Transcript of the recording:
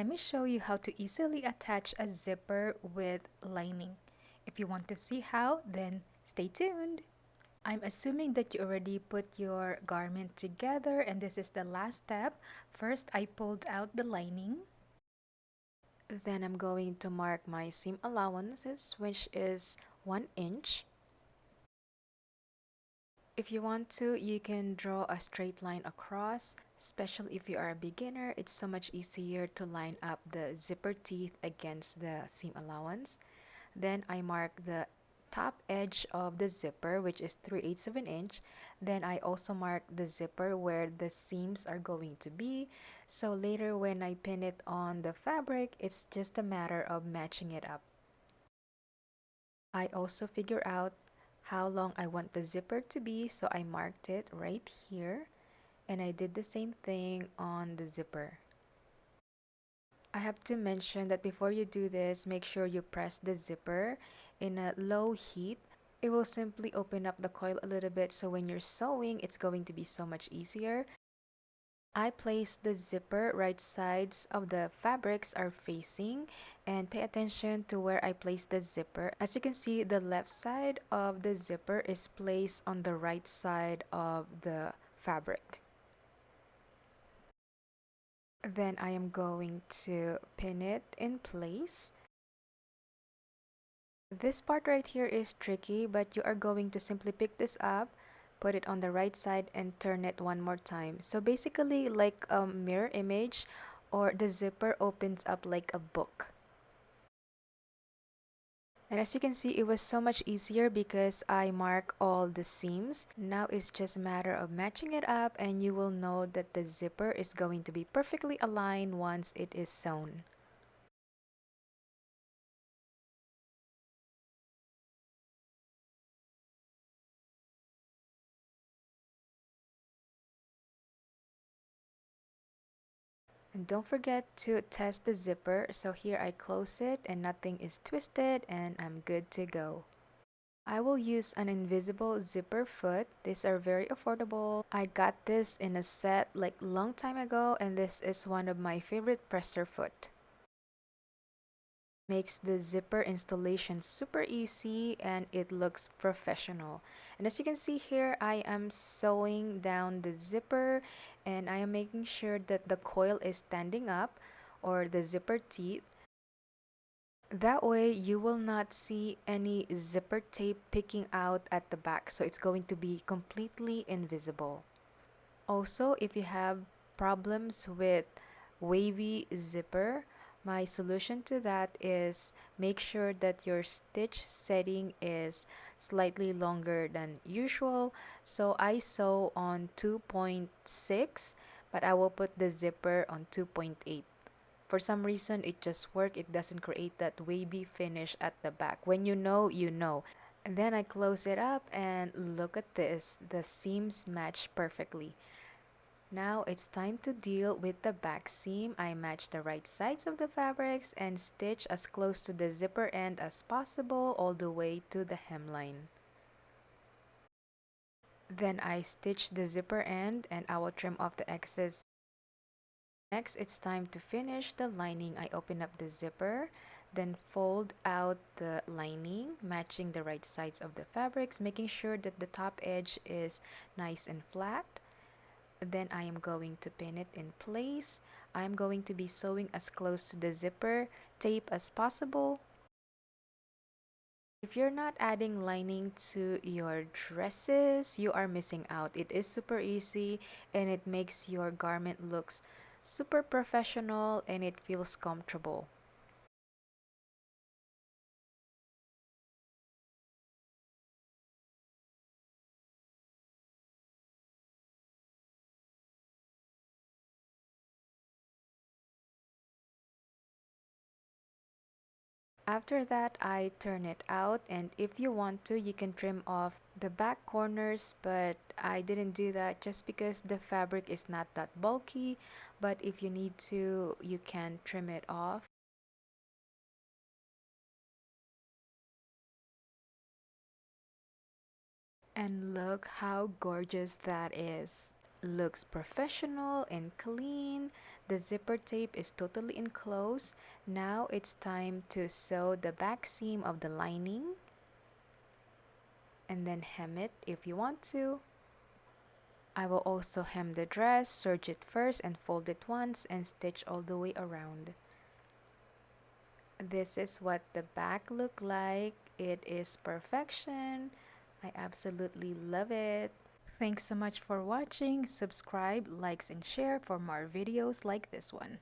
let me show you how to easily attach a zipper with lining. If you want to see how, then stay tuned. I'm assuming that you already put your garment together and this is the last step. First, I pulled out the lining. Then I'm going to mark my seam allowances, which is 1 inch. If you want to, you can draw a straight line across, especially if you are a beginner. It's so much easier to line up the zipper teeth against the seam allowance. Then I mark the top edge of the zipper, which is 3/8 of an inch. Then I also mark the zipper where the seams are going to be. So later when I pin it on the fabric, it's just a matter of matching it up. I also figure out how long I want the zipper to be, so I marked it right here, and I did the same thing on the zipper. I have to mention that before you do this, make sure you press the zipper in a low heat. It will simply open up the coil a little bit, so when you're sewing, it's going to be so much easier. I place the zipper right sides of the fabrics are facing, and pay attention to where I place the zipper. As you can see, the left side of the zipper is placed on the right side of the fabric. Then I am going to pin it in place. This part right here is tricky, but you are going to simply pick this up, put it on the right side, and turn it one more time. So basically like a mirror image, or the zipper opens up like a book. And as you can see, it was so much easier because I mark all the seams. Now it's just a matter of matching it up, and you will know that the zipper is going to be perfectly aligned once it is sewn. And don't forget to test the zipper. So here I close it and nothing is twisted and I'm good to go. I will use an invisible zipper foot. These are very affordable. I got this in a set like long time ago, and this is one of my favorite presser foot. Makes the zipper installation super easy and it looks professional. And as you can see here, I am sewing down the zipper and I am making sure that the coil is standing up, or the zipper teeth. That way you will not see any zipper tape picking out at the back, so it's going to be completely invisible. Also, if you have problems with wavy zipper, my solution to that is make sure that your stitch setting is slightly longer than usual. So I sew on 2.6, but I will put the zipper on 2.8. For some reason, it just worked. It doesn't create that wavy finish at the back. When you know, you know. And then I close it up and look at this. The seams match perfectly. Now it's time to deal with the back seam. I match the right sides of the fabrics and stitch as close to the zipper end as possible all the way to the hemline. Then I stitch the zipper end and I will trim off the excess. Next, it's time to finish the lining. I open up the zipper, then fold out the lining, matching the right sides of the fabrics, making sure that the top edge is nice and flat. Then I am going to pin it in place. I am going to be sewing as close to the zipper tape as possible. If you're not adding lining to your dresses, you are missing out. It is super easy and it makes your garment looks super professional and it feels comfortable. After that, I turn it out, and if you want to, you can trim off the back corners, but I didn't do that just because the fabric is not that bulky. But if you need to, you can trim it off. And look how gorgeous that is. looks professional and clean. The zipper tape is totally enclosed. Now it's time to sew the back seam of the lining and then hem it if you want to. I will also hem the dress, serge it first and fold it once and stitch all the way around. This is what the back look like. It is perfection. I absolutely love it. Thanks so much for watching. Subscribe, likes, and share for more videos like this one.